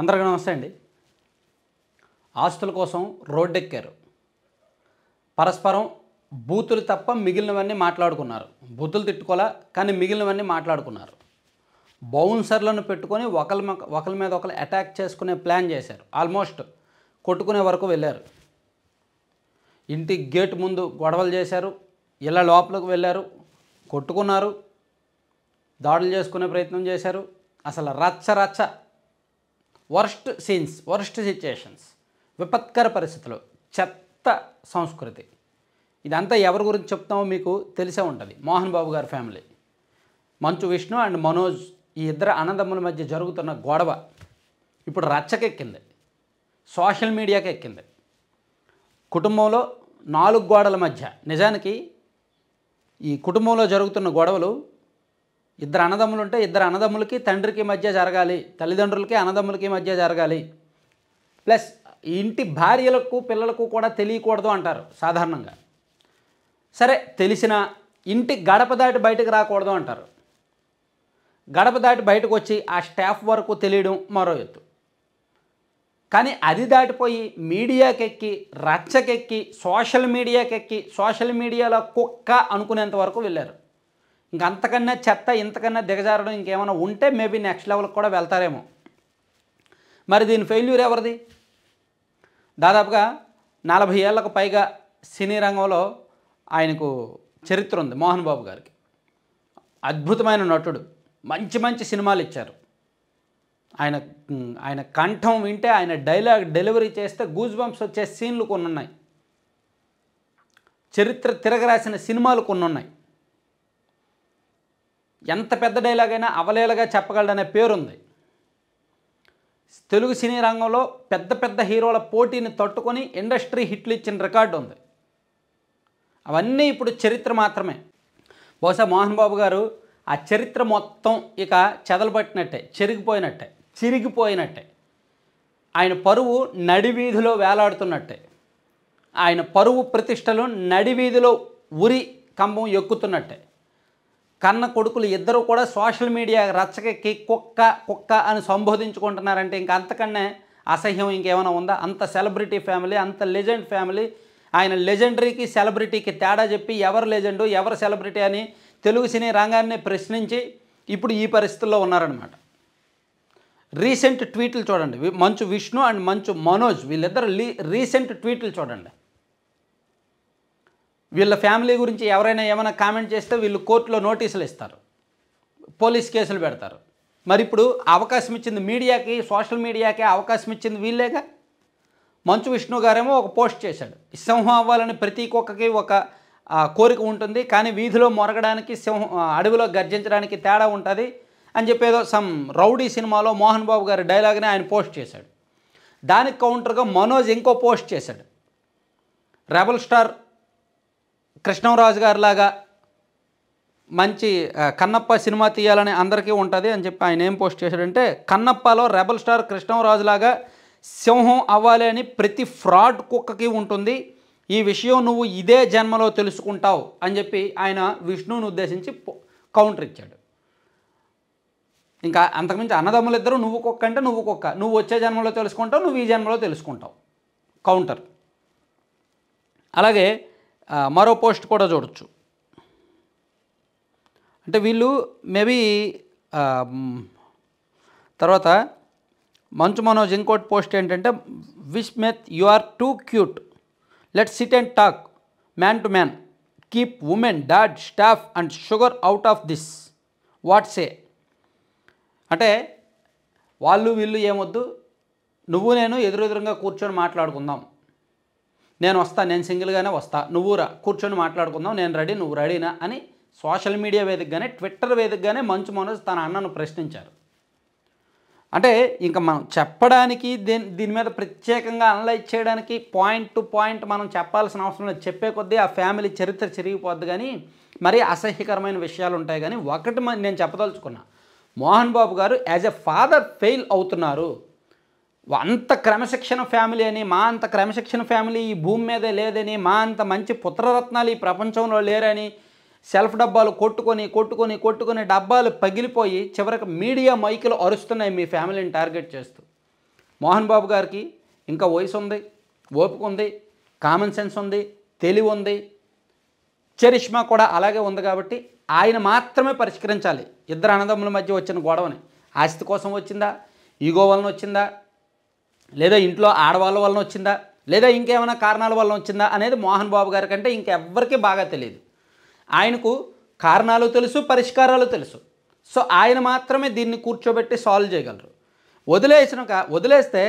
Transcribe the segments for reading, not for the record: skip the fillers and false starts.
అందరికీ నమస్తే అండి. ఆస్తుల కోసం రోడ్డెక్కారు. పరస్పరం బూతులు తప్ప మిగిలినవన్నీ మాట్లాడుకున్నారు. బూతులు తిట్టుకోలా, కానీ మిగిలినవన్నీ మాట్లాడుకున్నారు. బౌన్సర్లను పెట్టుకొని ఒకరి మీద ఒకరు అటాక్ చేసుకునే ప్లాన్ చేశారు. ఆల్మోస్ట్ కొట్టుకునే వరకు వెళ్ళారు. ఇంటి గేట్ ముందు గొడవలు చేశారు. ఇళ్ళ లోపలికి వెళ్ళారు, కొట్టుకున్నారు, దాడులు చేసుకునే ప్రయత్నం చేశారు. అసలు రచ్చ వర్స్ట్ సీన్స్, వర్స్ట్ సిచ్యుయేషన్స్, విపత్కర పరిస్థితులు, చెత్త సంస్కృతి. ఇదంతా ఎవరి గురించి చెప్తామో మీకు తెలిసే ఉంటుంది. మోహన్ బాబు గారి ఫ్యామిలీ, మంచు విష్ణు అండ్ మనోజ్, ఈ ఇద్దరు అన్నదమ్ముల మధ్య జరుగుతున్న గొడవ ఇప్పుడు రచ్చకెక్కింది, సోషల్ మీడియాకి ఎక్కింది. కుటుంబంలో 4 గోడల మధ్య, నిజానికి ఈ కుటుంబంలో జరుగుతున్న గొడవలు ఇద్దరు అన్నదమ్ములు ఉంటే ఇద్దరు అన్నదమ్ములకి తండ్రికి మధ్య జరగాలి, తల్లిదండ్రులకి అన్నదమ్ములకి మధ్య జరగాలి, ప్లస్ ఇంటి భార్యలకు పిల్లలకు కూడా తెలియకూడదు అంటారు సాధారణంగా. సరే, తెలిసిన ఇంటి గడప దాటి బయటకు రాకూడదు అంటారు. గడప దాటి బయటకు వచ్చి ఆ స్టాఫ్ వరకు తెలియడం మరో ఎత్తు. కానీ అది దాటిపోయి మీడియాకెక్కి, రచ్చకెక్కి, సోషల్ మీడియాకెక్కి, సోషల్ మీడియాలో కుక్క అనుకునేంత వరకు వెళ్ళారు. ఇంకంతకన్నా చెత్త, ఇంతకన్నా దిగజారడం ఇంకేమైనా ఉంటే మేబీ నెక్స్ట్ లెవెల్కి కూడా వెళ్తారేమో. మరి దీని ఫెయిల్యూర్ ఎవరిది? దాదాపుగా 40 ఏళ్లకు పైగా సినీ రంగంలో ఆయనకు చరిత్ర ఉంది. మోహన్ బాబు గారికి అద్భుతమైన నటుడు, మంచి సినిమాలు ఇచ్చారు. ఆయన కంఠం వింటే, ఆయన డైలాగ్ డెలివరీ చేస్తే గూజ్ బంప్స్ వచ్చే సీన్లు కొన్ని ఉన్నాయి. చరిత్ర తిరగరాసిన సినిమాలు కొన్ని ఉన్నాయి. ఎంత పెద్ద డైలాగ్ అయినా అవలేలగా చెప్పగలడనే పేరుంది. తెలుగు సినీ రంగంలో పెద్ద హీరోల పోటీని తట్టుకొని ఇండస్ట్రీ హిట్లు ఇచ్చిన రికార్డు ఉంది. అవన్నీ ఇప్పుడు చరిత్ర మాత్రమే. బహుశా మోహన్ బాబు గారు ఆ చరిత్ర మొత్తం ఇక చెదలుపట్టినట్టే, చిరిగిపోయినట్టే. ఆయన పరువు నడివీధిలో వేలాడుతున్నట్టే. ఆయన పరువు ప్రతిష్టలు నడివీధిలో ఉరి కంబం ఎక్కుతున్నట్టే. కన్న కొడుకులు ఇద్దరు కూడా సోషల్ మీడియా రచ్చకెక్కి కుక్క అని సంబోధించుకుంటున్నారంటే ఇంక అంతకన్నా అసహ్యం ఇంకేమైనా ఉందా? అంత సెలబ్రిటీ ఫ్యామిలీ, అంత లెజెండ్ ఫ్యామిలీ. ఆయన లెజెండరీకి సెలబ్రిటీకి తేడా చెప్పి ఎవరు లెజెండు ఎవరు సెలబ్రిటీ అని తెలుగు సినీ రంగాన్ని ప్రశ్నించి ఇప్పుడు ఈ పరిస్థితుల్లో ఉన్నారనమాట. రీసెంట్ ట్వీట్లు చూడండి. మంచు విష్ణు అండ్ మంచు మనోజ్, వీళ్ళిద్దరు రీసెంట్ ట్వీట్లు చూడండి. వీళ్ళ ఫ్యామిలీ గురించి ఎవరైనా ఏమైనా కామెంట్ చేస్తే వీళ్ళు కోర్టులో నోటీసులు ఇస్తారు, పోలీస్ కేసులు పెడతారు. మరి ఇప్పుడు అవకాశం ఇచ్చింది మీడియాకి, సోషల్ మీడియాకి అవకాశం ఇచ్చింది వీళ్ళేగా. మంచు విష్ణు గారేమో ఒక పోస్ట్ చేశాడు. సింహం అవ్వాలని ప్రతి కుక్కకి ఒక కోరిక ఉంటుంది, కానీ వీధిలో మొరగడానికి సింహం, అడవిలో గర్జించడానికి తేడా ఉంటుంది అని చెప్పేదో సమ్ రౌడీ సినిమాలో మోహన్ బాబు గారి డైలాగ్ని ఆయన పోస్ట్ చేశాడు. దానికి కౌంటర్గా మనోజ్ ఇంకో పోస్ట్ చేశాడు. రెబల్ స్టార్ కృష్ణంరాజు గారిలాగా మంచి కన్నప్ప సినిమా తీయాలని అందరికీ ఉంటుంది అని చెప్పి ఆయన ఏం పోస్ట్ చేశాడంటే, కన్నప్పలో రెబల్ స్టార్ కృష్ణంరాజులాగా సింహం అవ్వాలి అని ప్రతి ఫ్రాడ్ కుక్కకి ఉంటుంది, ఈ విషయం నువ్వు ఇదే జన్మలో తెలుసుకుంటావు అని చెప్పి ఆయన విష్ణువుని ఉద్దేశించి కౌంటర్ ఇచ్చాడు. ఇంకా అంతకుమించి అన్నదమ్ములు ఇద్దరు నువ్వు కుక్క అంటే నువ్వు కుక్క, నువ్వు వచ్చే జన్మలో తెలుసుకుంటావు, నువ్వు ఈ జన్మలో తెలుసుకుంటావు, కౌంటర్. అలాగే మరో పోస్ట్ కూడా చూడొచ్చు. అంటే వీళ్ళు మేబీ తర్వాత మంచు మనోజ్ ఇంకోటి పోస్ట్ ఏంటంటే, విస్మెత్ you are too cute, let sit and talk man to man, keep women dad staff and sugar out of this, what say. అంటే వాళ్ళు వీళ్ళు ఏమొద్దు, నువ్వు నేను ఎదురెదురుగా కూర్చొని మాట్లాడుకుందాం, నేను వస్తా, నేను సింగిల్గానే వస్తా, నువ్వు రా, కూర్చొని మాట్లాడుకుందాం, నేను రెడీ, నువ్వు రెడీనా అని social media వేదికగానే, Twitter వేదికగానే Manchu Manoj తన అన్నను ప్రశ్నించారు. అంటే ఇంకా మనం చెప్పడానికి దీని మీద ప్రత్యేకంగా అనలైజ్ చేయడానికి పాయింట్ టు పాయింట్ మనం చెప్పాల్సిన అవసరం లేదు. చెప్పే కొద్దీ ఆ ఫ్యామిలీ చరిత్ర చిరిగిపోద్ది, కానీ మరీ అసహ్యకరమైన విషయాలు ఉంటాయి. కానీ ఒకటి నేను చెప్పదలుచుకున్నా, మోహన్ బాబు గారు యాజ్ ఎ ఫాదర్ ఫెయిల్ అవుతున్నారు. అంత క్రమశిక్షణ ఫ్యామిలీ అని, మా అంత క్రమశిక్షణ ఫ్యామిలీ ఈ భూమి మీదే లేదని, మా అంత మంచి పుత్రరత్నాలు ఈ ప్రపంచంలో లేరని, సెల్ఫ్ డబ్బాలు కొట్టుకొని డబ్బాలు పగిలిపోయి చివరికి మీడియా మైకులు అరుస్తున్నాయి మీ ఫ్యామిలీని టార్గెట్ చేస్తూ. మోహన్ బాబు గారికి ఇంకా వయసు ఉంది, ఓపిక ఉంది, కామన్ సెన్స్ ఉంది, తెలివి ఉంది, చరిష్మా కూడా అలాగే ఉంది. కాబట్టి ఆయన మాత్రమే పరిష్కరించాలి ఇద్దరు అన్నదమ్ముల మధ్య వచ్చిన గొడవని. ఆస్తి కోసం వచ్చిందా, ఈగో వలన వచ్చిందా, లేదా ఇంట్లో ఆడవాళ్ళ వలన వచ్చిందా, లేదా ఇంకేమైనా కారణాల వలన వచ్చిందా అనేది మోహన్ బాబు గారి కంటే ఇంకెవ్వరికీ బాగా తెలియదు. ఆయనకు కారణాలు తెలుసు, పరిష్కారాలు తెలుసు. సో ఆయన మాత్రమే దీన్ని కూర్చోబెట్టి సాల్వ్ చేయగలరు. వదిలేస్తే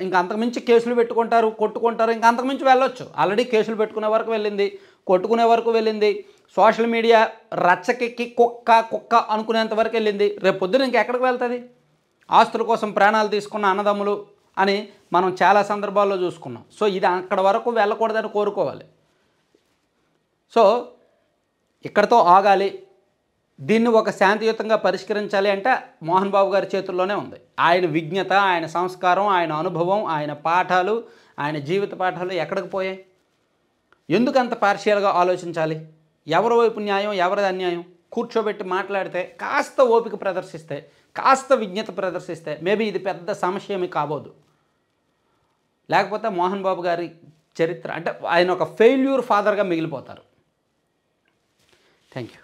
ఇంకా అంతకుమించి కేసులు పెట్టుకుంటారు, కొట్టుకుంటారు, ఇంకా అంతకుమించి వెళ్ళొచ్చు. ఆల్రెడీ కేసులు పెట్టుకునే వరకు వెళ్ళింది, కొట్టుకునే వరకు వెళ్ళింది, సోషల్ మీడియా రచ్చకెక్కి కుక్క అనుకునేంత వరకు వెళ్ళింది. రేపు పొద్దున ఇంకెక్కడికి వెళ్తుంది? ఆస్తుల కోసం ప్రాణాలు తీసుకున్న అన్నదమ్ములు అని మనం చాలా సందర్భాల్లో చూసుకున్నాం. సో ఇది అక్కడ వరకు వెళ్ళకూడదని కోరుకోవాలి. సో ఇక్కడితో ఆగాలి, దీన్ని ఒక శాంతియుతంగా పరిష్కరించాలి అంటే మోహన్ బాబు గారి చేతుల్లోనే ఉంది. ఆయన విజ్ఞత, ఆయన సంస్కారం, ఆయన అనుభవం, ఆయన పాఠాలు, ఆయన జీవిత పాఠాలు ఎక్కడికి పోయాయి? ఎందుకు అంత పార్షియల్గా ఆలోచించాలి? ఎవరి వైపు న్యాయం, ఎవరిది అన్యాయం? కూర్చోబెట్టి మాట్లాడితే, కాస్త ఓపిక ప్రదర్శిస్తే, కాస్త విజ్ఞత ప్రదర్శిస్తే మేబీ ఇది పెద్ద సమస్య ఏమీ కాబోదు. లేకపోతే మోహన్ బాబు గారి చరిత్ర అంటే ఆయన ఒక ఫెయిల్యూర్ ఫాదర్గా మిగిలిపోతారు. Thank you.